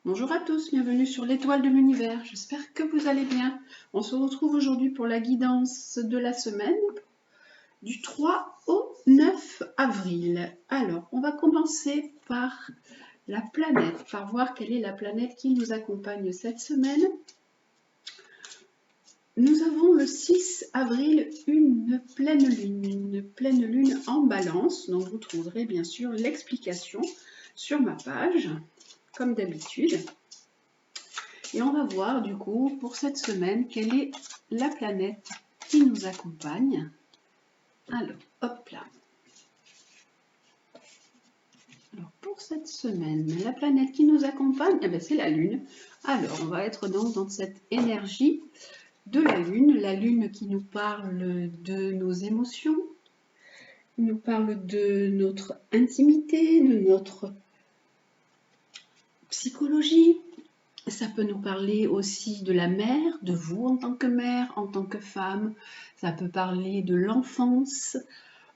Bonjour à tous, bienvenue sur l'étoile de l'univers, j'espère que vous allez bien. On se retrouve aujourd'hui pour la guidance de la semaine du 3 au 9 avril. Alors, on va commencer par la planète, par voir quelle est la planète qui nous accompagne cette semaine. Nous avons le 6 avril une pleine lune en balance, dont vous trouverez bien sûr l'explication sur ma page, comme d'habitude. Et on va voir du coup pour cette semaine quelle est la planète qui nous accompagne. Alors, hop là. Alors pour cette semaine, la planète qui nous accompagne, c'est la Lune. Alors on va être donc dans cette énergie de la Lune qui nous parle de nos émotions, nous parle de notre intimité, de notre psychologie. Ça peut nous parler aussi de la mère, de vous en tant que mère, en tant que femme. Ça peut parler de l'enfance.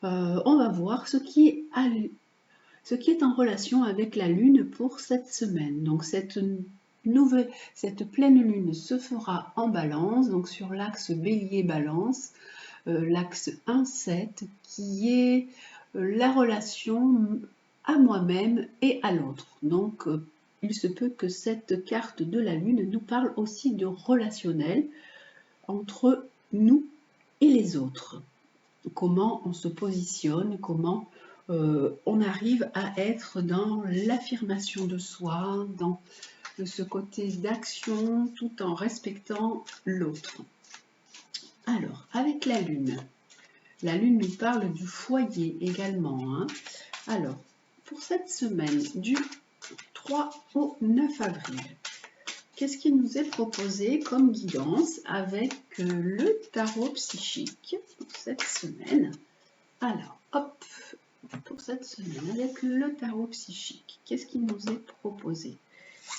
On va voir ce qui est en relation avec la Lune pour cette semaine. Donc cette pleine Lune se fera en balance, donc sur l'axe Bélier-Balance, l'axe 1-7, qui est la relation à moi-même et à l'autre. Donc il se peut que cette carte de la Lune nous parle aussi de relationnel entre nous et les autres. Comment on se positionne, comment on arrive à être dans l'affirmation de soi, dans ce côté d'action, tout en respectant l'autre. Alors, avec la Lune nous parle du foyer également. Alors, pour cette semaine du 3 au 9 avril, qu'est-ce qui nous est proposé comme guidance avec le tarot psychique pour cette semaine? Alors, hop, pour cette semaine, avec le tarot psychique, qu'est-ce qui nous est proposé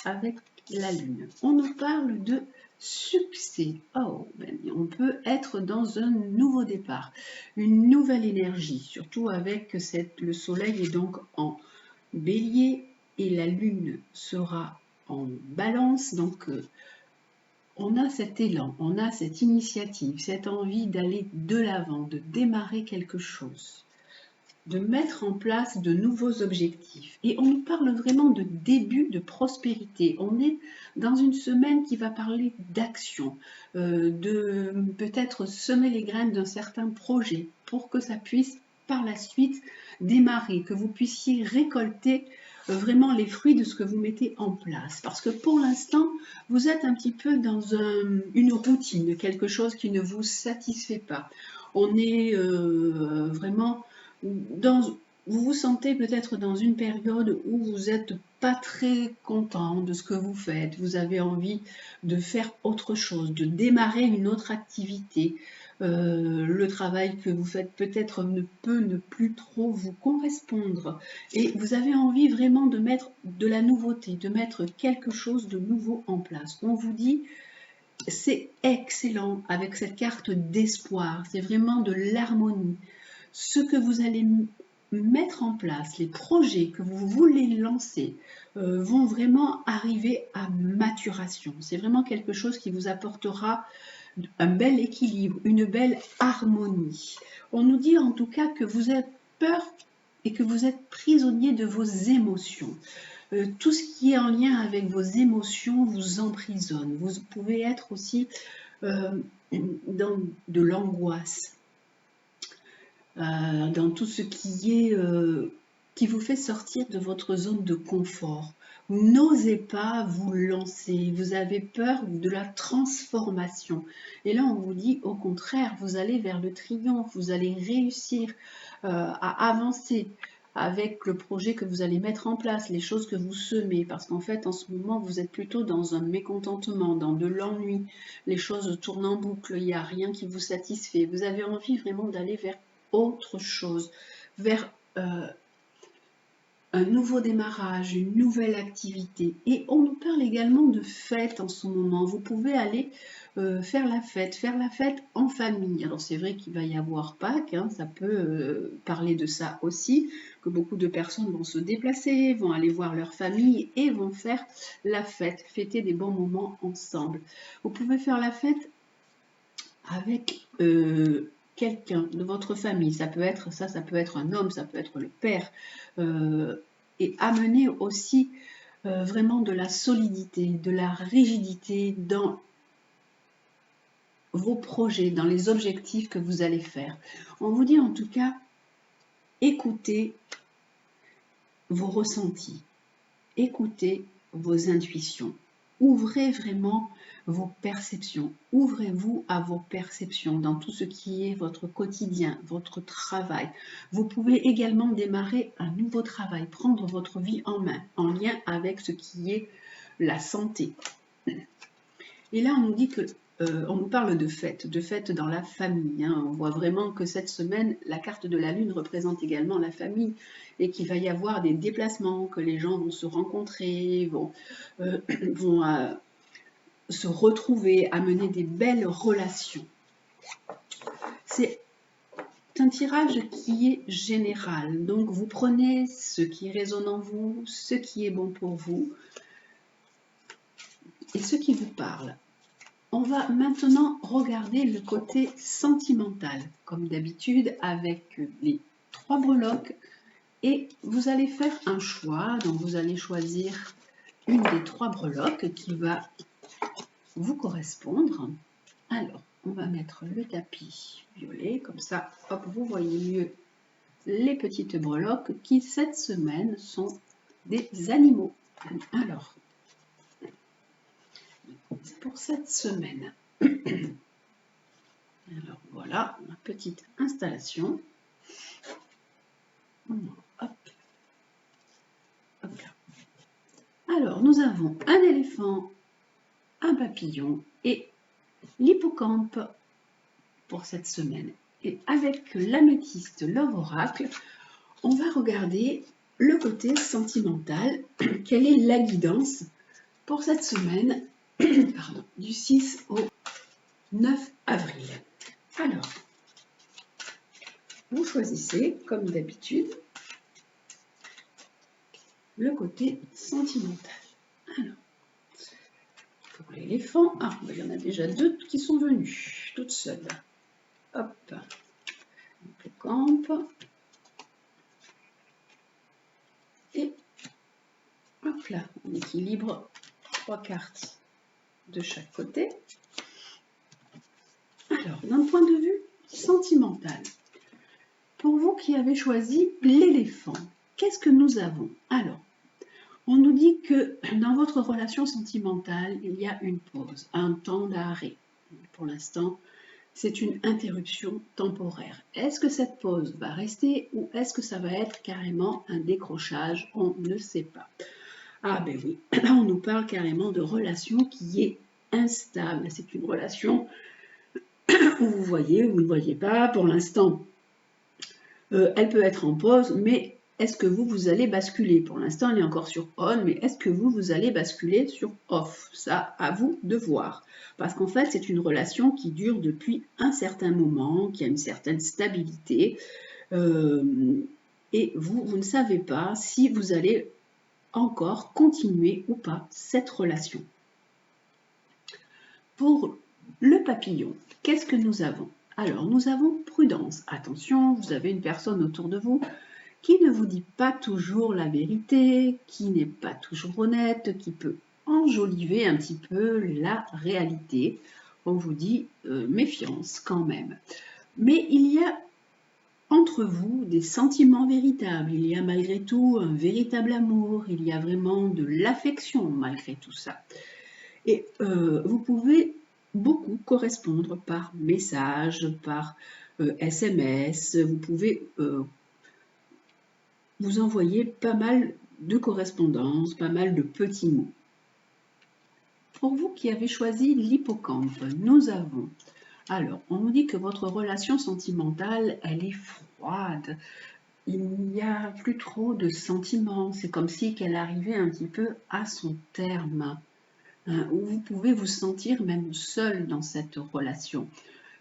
avec la Lune? On nous parle de succès. Oh, on peut être dans un nouveau départ, une nouvelle énergie, surtout avec le Soleil est donc en Bélier et la Lune sera en Balance, donc on a cet élan, on a cette initiative, cette envie d'aller de l'avant, de démarrer quelque chose, de mettre en place de nouveaux objectifs. Et on nous parle vraiment de début de prospérité. On est dans une semaine qui va parler d'action, de peut-être semer les graines d'un certain projet pour que ça puisse par la suite démarrer, que vous puissiez récolter vraiment les fruits de ce que vous mettez en place. Parce que pour l'instant, vous êtes un petit peu dans une routine, quelque chose qui ne vous satisfait pas. On est vraiment vous vous sentez peut-être dans une période où vous n'êtes pas très content de ce que vous faites, vous avez envie de faire autre chose, de démarrer une autre activité. Le travail que vous faites peut-être ne peut ne plus trop vous correspondre et vous avez envie vraiment de mettre de la nouveauté, de mettre quelque chose de nouveau en place. On vous dit c'est excellent avec cette carte d'espoir, c'est vraiment de l'harmonie. Ce que vous allez mettre en place, les projets que vous voulez lancer vont vraiment arriver à maturation. C'est vraiment quelque chose qui vous apportera un bel équilibre, une belle harmonie. On nous dit en tout cas que vous avez peur et que vous êtes prisonnier de vos émotions. Tout ce qui est en lien avec vos émotions vous emprisonne. Vous pouvez être aussi dans de l'angoisse, dans tout ce qui vous fait sortir de votre zone de confort. Vous n'osez pas vous lancer, vous avez peur de la transformation. Et là, on vous dit au contraire, vous allez vers le triomphe, vous allez réussir à avancer avec le projet que vous allez mettre en place, les choses que vous semez, parce qu'en fait, en ce moment, vous êtes plutôt dans un mécontentement, dans de l'ennui, les choses tournent en boucle, il n'y a rien qui vous satisfait. Vous avez envie vraiment d'aller vers autre chose, vers un nouveau démarrage, une nouvelle activité. Et on nous parle également de fête en ce moment. Vous pouvez aller faire la fête en famille. Alors c'est vrai qu'il va y avoir Pâques, hein, ça peut parler de ça aussi, que beaucoup de personnes vont se déplacer, vont aller voir leur famille et vont faire la fête, fêter des bons moments ensemble. Vous pouvez faire la fête avec quelqu'un de votre famille, ça peut être ça, ça peut être un homme, ça peut être le père, et amener aussi vraiment de la solidité, de la rigidité dans vos projets, dans les objectifs que vous allez faire. On vous dit en tout cas, écoutez vos ressentis, écoutez vos intuitions, ouvrez vraiment vos perceptions, ouvrez-vous à vos perceptions dans tout ce qui est votre quotidien, votre travail. Vous pouvez également démarrer un nouveau travail, prendre votre vie en main, en lien avec ce qui est la santé. Et là, on nous dit que on nous parle de fêtes dans la famille. Hein. On voit vraiment que cette semaine, la carte de la Lune représente également la famille et qu'il va y avoir des déplacements, que les gens vont se rencontrer, vont se retrouver, amener des belles relations. C'est un tirage qui est général. Donc, vous prenez ce qui résonne en vous, ce qui est bon pour vous et ce qui vous parle. On va maintenant regarder le côté sentimental, comme d'habitude avec les 3 breloques. Et vous allez faire un choix, donc vous allez choisir une des 3 breloques qui va vous correspondre. Alors, on va mettre le tapis violet, comme ça, hop, vous voyez mieux les petites breloques qui, cette semaine, sont des animaux. Alors, pour cette semaine, alors voilà, ma petite installation. Hop. Hop là. Alors, nous avons un éléphant, un papillon et l'hippocampe pour cette semaine. Et avec l'améthyste Love Oracle, on va regarder le côté sentimental. Quelle est la guidance pour cette semaine pardon, du 6 au 9 avril. Alors, vous choisissez, comme d'habitude, le côté sentimental. Alors, pour l'éléphant, il y en a déjà 2 qui sont venues, toutes seules. Hop, le camp. Et hop là, on équilibre 3 cartes de chaque côté. Alors, d'un point de vue sentimental, pour vous qui avez choisi l'éléphant, qu'est-ce que nous avons? Alors, on nous dit que dans votre relation sentimentale, il y a une pause, un temps d'arrêt. Pour l'instant, c'est une interruption temporaire. Est-ce que cette pause va rester ou est-ce que ça va être carrément un décrochage? On ne sait pas. Ah ben oui, là on nous parle carrément de relation qui est instable. C'est une relation où vous voyez ou vous ne voyez pas. Pour l'instant, elle peut être en pause, mais est-ce que vous allez basculer? Pour l'instant, elle est encore sur on, mais est-ce que vous allez basculer sur off? Ça, à vous de voir. Parce qu'en fait, c'est une relation qui dure depuis un certain moment, qui a une certaine stabilité, et vous ne savez pas si vous allez encore continuer ou pas cette relation. Pour le papillon, qu'est-ce que nous avons? Alors, nous avons prudence. Attention, vous avez une personne autour de vous qui ne vous dit pas toujours la vérité, qui n'est pas toujours honnête, qui peut enjoliver un petit peu la réalité. On vous dit méfiance quand même. Mais il y a entre vous des sentiments véritables, il y a malgré tout un véritable amour, il y a vraiment de l'affection malgré tout ça. Et vous pouvez beaucoup correspondre par message, par SMS, vous pouvez vous envoyer pas mal de correspondances, pas mal de petits mots. Pour vous qui avez choisi l'hippocampe, nous avons... Alors, on nous dit que votre relation sentimentale, elle est froide. il n'y a plus trop de sentiments. C'est comme si qu'elle arrivait un petit peu à son terme, hein, où vous pouvez vous sentir même seul dans cette relation.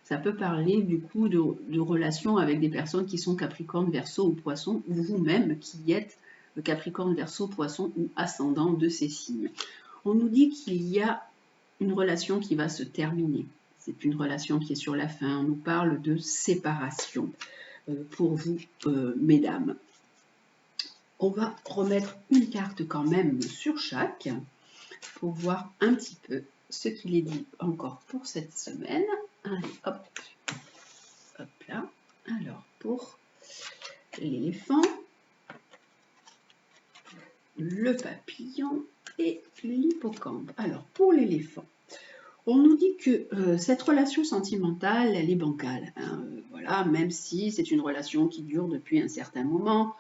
Ça peut parler du coup de relations avec des personnes qui sont Capricorne, Verseau ou Poisson, ou vous-même qui êtes Capricorne, Verseau, Poisson ou ascendant de ces signes. On nous dit qu'il y a une relation qui va se terminer. C'est une relation qui est sur la fin. On nous parle de séparation pour vous, mesdames. On va remettre une carte quand même sur chaque pour voir un petit peu ce qu'il est dit encore pour cette semaine. Allez, hop, hop là. Alors, pour l'éléphant, le papillon et l'hippocampe. Alors, pour l'éléphant, on nous dit que cette relation sentimentale, elle est bancale. Hein, voilà, même si c'est une relation qui dure depuis un certain moment.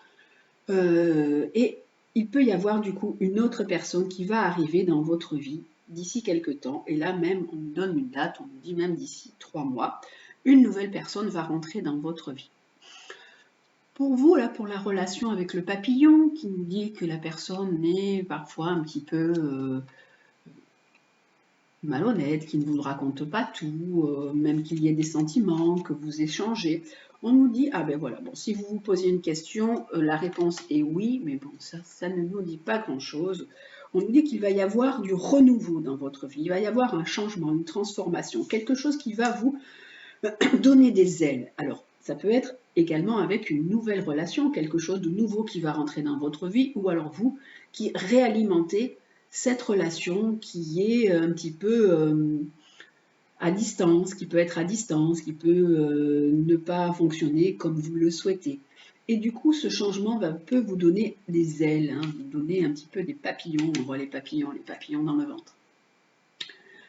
Et il peut y avoir du coup une autre personne qui va arriver dans votre vie d'ici quelques temps. Et là même, on nous donne une date, on nous dit même d'ici 3 mois, une nouvelle personne va rentrer dans votre vie. Pour vous, là, pour la relation avec le papillon, qui nous dit que la personne est parfois un petit peu malhonnête, qui ne vous raconte pas tout, même qu'il y ait des sentiments, que vous échangez, on nous dit, ah ben voilà, bon, si vous vous posiez une question, la réponse est oui, mais bon, ça ne nous dit pas grand-chose. On nous dit qu'il va y avoir du renouveau dans votre vie, il va y avoir un changement, une transformation, quelque chose qui va vous donner des ailes. Alors, ça peut être également avec une nouvelle relation, quelque chose de nouveau qui va rentrer dans votre vie, ou alors vous qui réalimentez cette relation qui est un petit peu à distance, qui peut être à distance, qui peut ne pas fonctionner comme vous le souhaitez. Et du coup, ce changement peut vous donner des ailes, hein, vous donner un petit peu des papillons. On voit les papillons dans le ventre.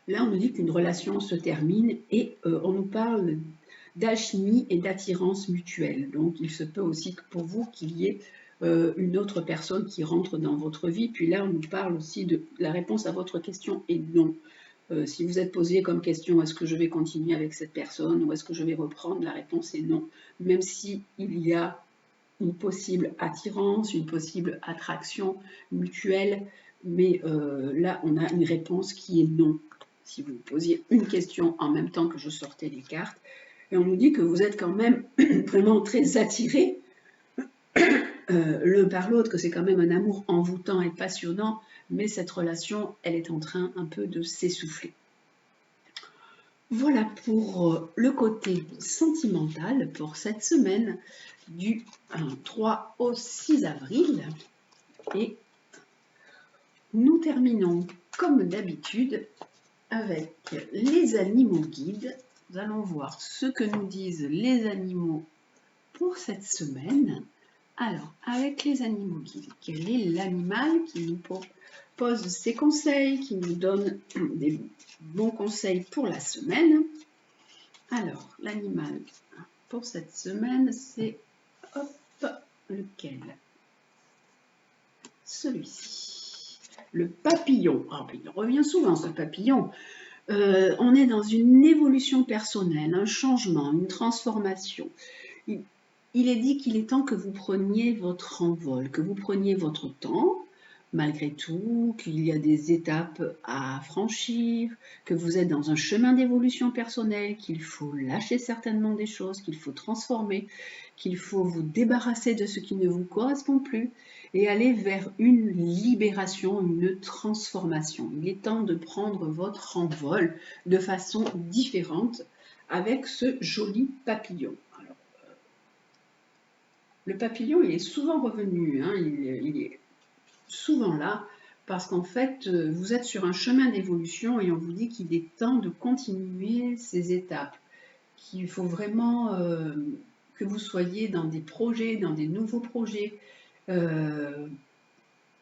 Là, on nous dit qu'une relation se termine et on nous parle d'alchimie et d'attirance mutuelle. Donc, il se peut aussi que pour vous qu'il y ait une autre personne qui rentre dans votre vie. Puis là, on nous parle aussi de la réponse à votre question est non. Si vous êtes posé comme question, est-ce que je vais continuer avec cette personne ou est-ce que je vais reprendre, la réponse est non. Même s'il y a une possible attirance, une possible attraction mutuelle, mais là, on a une réponse qui est non. Si vous posiez une question en même temps que je sortais les cartes, et on nous dit que vous êtes quand même vraiment très attirés l'un par l'autre, que c'est quand même un amour envoûtant et passionnant, mais cette relation, elle est en train un peu de s'essouffler. Voilà pour le côté sentimental pour cette semaine du 3 au 6 avril. Et nous terminons comme d'habitude avec les animaux guides. Nous allons voir ce que nous disent les animaux pour cette semaine. Alors, avec les animaux guides, quel est l'animal qui nous pose ses conseils, qui nous donne des bons conseils pour la semaine? Alors, l'animal pour cette semaine, c'est lequel? Celui-ci. Le papillon. Oh, il revient souvent ce papillon. On est dans une évolution personnelle, un changement, une transformation. Il est dit qu'il est temps que vous preniez votre envol, que vous preniez votre temps, malgré tout, qu'il y a des étapes à franchir, que vous êtes dans un chemin d'évolution personnelle, qu'il faut lâcher certainement des choses, qu'il faut transformer, qu'il faut vous débarrasser de ce qui ne vous correspond plus et aller vers une libération, une transformation. Il est temps de prendre votre envol de façon différente avec ce joli papillon. Alors, le papillon, il est souvent revenu, hein, il est souvent là, parce qu'en fait, vous êtes sur un chemin d'évolution et on vous dit qu'il est temps de continuer ces étapes, qu'il faut vraiment que vous soyez dans des projets, dans des nouveaux projets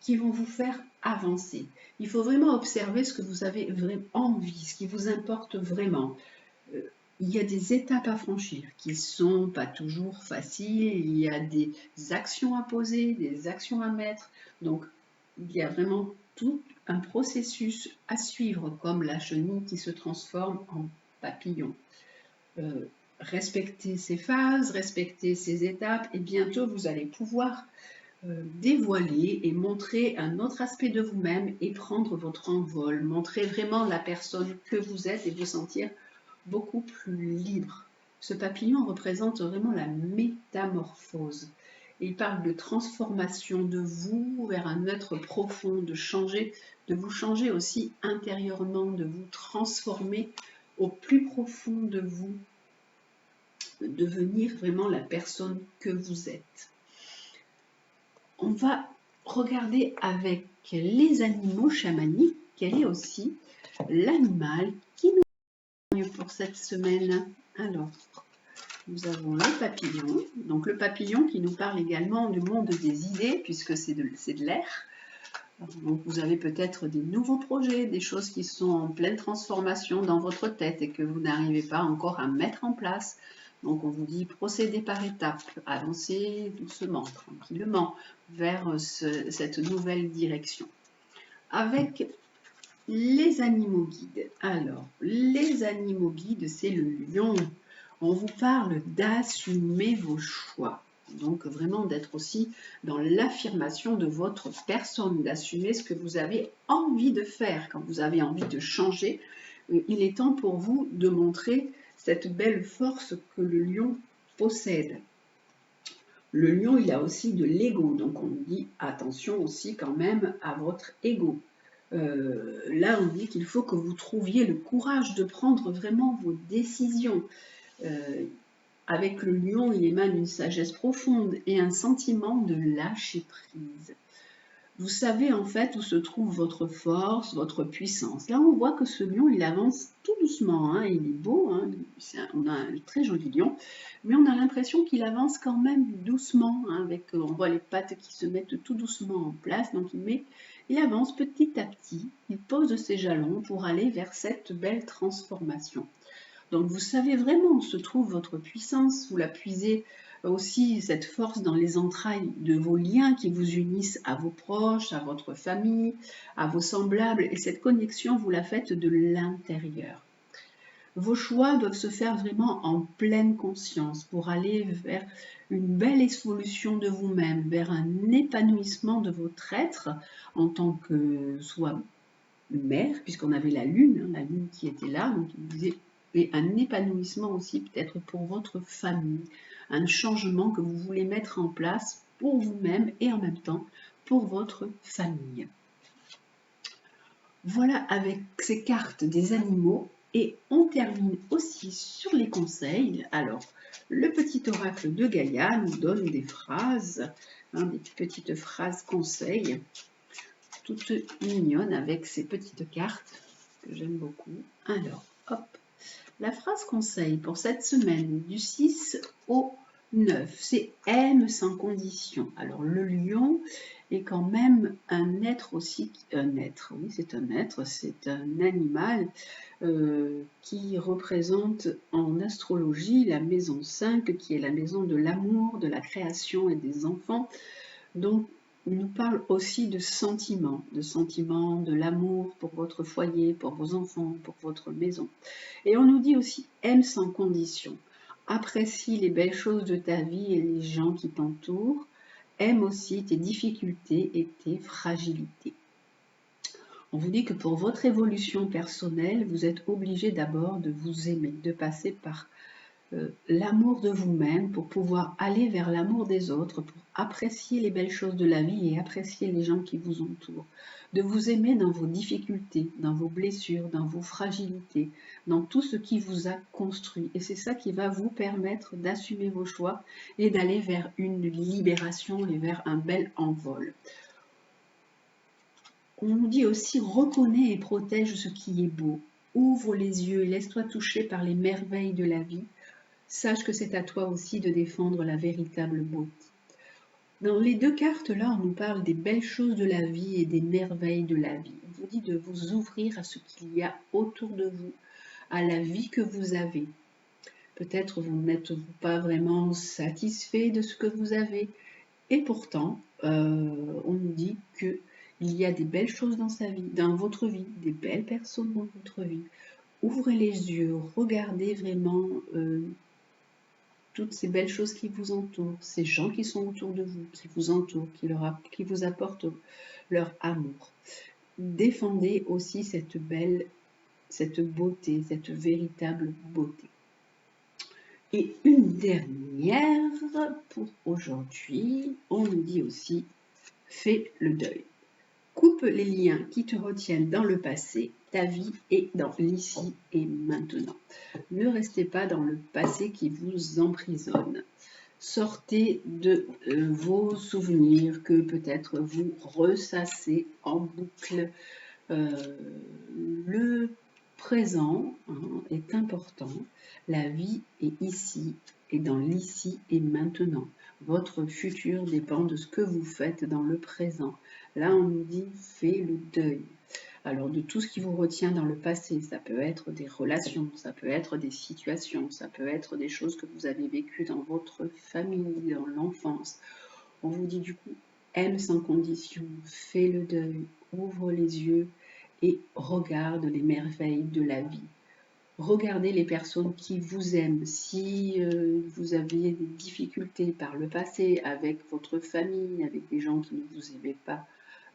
qui vont vous faire avancer. Il faut vraiment observer ce que vous avez vraiment envie, ce qui vous importe vraiment. Il y a des étapes à franchir qui ne sont pas toujours faciles, il y a des actions à poser, des actions à mettre. Donc, il y a vraiment tout un processus à suivre, comme la chenille qui se transforme en papillon. respecter ces phases, respecter ces étapes, et bientôt vous allez pouvoir dévoiler et montrer un autre aspect de vous-même et prendre votre envol, montrer vraiment la personne que vous êtes et vous sentir beaucoup plus libre. Ce papillon représente vraiment la métamorphose. Il parle de transformation de vous vers un être profond, de changer, de vous changer aussi intérieurement, de vous transformer au plus profond de vous, de devenir vraiment la personne que vous êtes. On va regarder avec les animaux chamaniques quel est aussi l'animal qui nous accompagne pour cette semaine. Alors, nous avons le papillon. Donc le papillon qui nous parle également du monde des idées, puisque c'est de l'air. Donc vous avez peut-être des nouveaux projets, des choses qui sont en pleine transformation dans votre tête et que vous n'arrivez pas encore à mettre en place. Donc on vous dit procédez par étapes, avancez doucement, tranquillement vers cette nouvelle direction. Avec les animaux guides. Alors, les animaux guides, c'est le lion. On vous parle d'assumer vos choix. Donc vraiment d'être aussi dans l'affirmation de votre personne, d'assumer ce que vous avez envie de faire. Quand vous avez envie de changer, il est temps pour vous de montrer cette belle force que le lion possède. Le lion, il a aussi de l'ego, donc on nous dit attention aussi quand même à votre ego. Là, on dit qu'il faut que vous trouviez le courage de prendre vraiment vos décisions. Avec le lion, il émane une sagesse profonde et un sentiment de lâcher prise. Vous savez en fait où se trouve votre force, votre puissance. Là, on voit que ce lion, il avance tout doucement. Hein. Il est beau, hein. On a un très joli lion, mais on a l'impression qu'il avance quand même doucement. Hein, on voit les pattes qui se mettent tout doucement en place. Donc il avance petit à petit. Il pose ses jalons pour aller vers cette belle transformation. Donc vous savez vraiment où se trouve votre puissance, vous la puisez aussi cette force dans les entrailles de vos liens qui vous unissent à vos proches, à votre famille, à vos semblables, et cette connexion, vous la faites de l'intérieur. Vos choix doivent se faire vraiment en pleine conscience pour aller vers une belle évolution de vous-même, vers un épanouissement de votre être en tant que soit mère, puisqu'on avait la lune qui était là, donc il disait et un épanouissement aussi peut-être pour votre famille, un changement que vous voulez mettre en place pour vous-même et en même temps pour votre famille. Voilà avec ces cartes des animaux et on termine aussi sur les conseils. Alors, le petit oracle de Gaïa nous donne des phrases, des petites phrases conseils, toutes mignonnes avec ces petites cartes que j'aime beaucoup. Alors, hop. La phrase conseil pour cette semaine du 6 au 9, c'est aime sans condition. Alors le lion est quand même un être aussi, oui c'est un être, c'est un animal qui représente en astrologie la maison 5 qui est la maison de l'amour, de la création et des enfants. Donc il nous parle aussi de sentiments, de l'amour pour votre foyer, pour vos enfants, pour votre maison. Et on nous dit aussi aime sans condition. Apprécie les belles choses de ta vie et les gens qui t'entourent. Aime aussi tes difficultés et tes fragilités. On vous dit que pour votre évolution personnelle, vous êtes obligé d'abord de vous aimer, de passer par l'amour de vous-même pour pouvoir aller vers l'amour des autres, pour apprécier les belles choses de la vie et apprécier les gens qui vous entourent. De vous aimer dans vos difficultés, dans vos blessures, dans vos fragilités, dans tout ce qui vous a construit. Et c'est ça qui va vous permettre d'assumer vos choix et d'aller vers une libération et vers un bel envol. On nous dit aussi reconnais et protège ce qui est beau. Ouvre les yeux et laisse-toi toucher par les merveilles de la vie. Sache que c'est à toi aussi de défendre la véritable beauté. Dans les deux cartes là, on nous parle des belles choses de la vie et des merveilles de la vie. On vous dit de vous ouvrir à ce qu'il y a autour de vous, à la vie que vous avez. Peut-être vous n'êtes pas vraiment satisfait de ce que vous avez. Et pourtant, on nous dit qu'il y a des belles choses dans votre vie, des belles personnes dans votre vie. Ouvrez les yeux, regardez vraiment toutes ces belles choses qui vous entourent, ces gens qui sont autour de vous, qui vous entourent, qui vous apportent leur amour. Défendez aussi cette beauté, cette véritable beauté. Et une dernière pour aujourd'hui, on nous dit aussi, fais le deuil. Coupe les liens qui te retiennent dans le passé, ta vie est dans l'ici et maintenant. Ne restez pas dans le passé qui vous emprisonne. Sortez de vos souvenirs que peut-être vous ressassez en boucle. Le présent est important. La vie est ici et dans l'ici et maintenant. Votre futur dépend de ce que vous faites dans le présent. Là, on nous dit, fais le deuil. Alors, de tout ce qui vous retient dans le passé, ça peut être des relations, ça peut être des situations, ça peut être des choses que vous avez vécues dans votre famille, dans l'enfance. On vous dit du coup, aime sans condition, fais le deuil, ouvre les yeux et regarde les merveilles de la vie. Regardez les personnes qui vous aiment. Si vous aviez des difficultés par le passé avec votre famille, avec des gens qui ne vous aimaient pas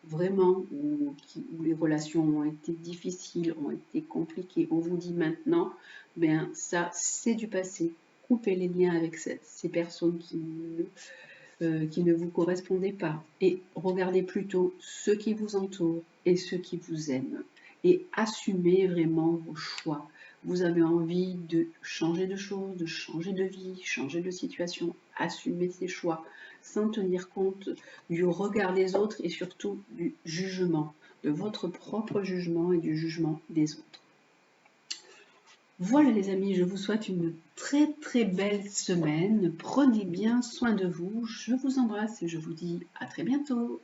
vraiment, où les relations ont été difficiles, ont été compliquées, on vous dit maintenant, ben ça c'est du passé. Coupez les liens avec ces personnes qui ne vous correspondaient pas et regardez plutôt ceux qui vous entourent et ceux qui vous aiment et assumez vraiment vos choix. Vous avez envie de changer de choses, de changer de vie, changer de situation, assumez ces choix sans tenir compte du regard des autres et surtout du jugement, de votre propre jugement et du jugement des autres. Voilà les amis, je vous souhaite une très très belle semaine. Prenez bien soin de vous. Je vous embrasse et je vous dis à très bientôt.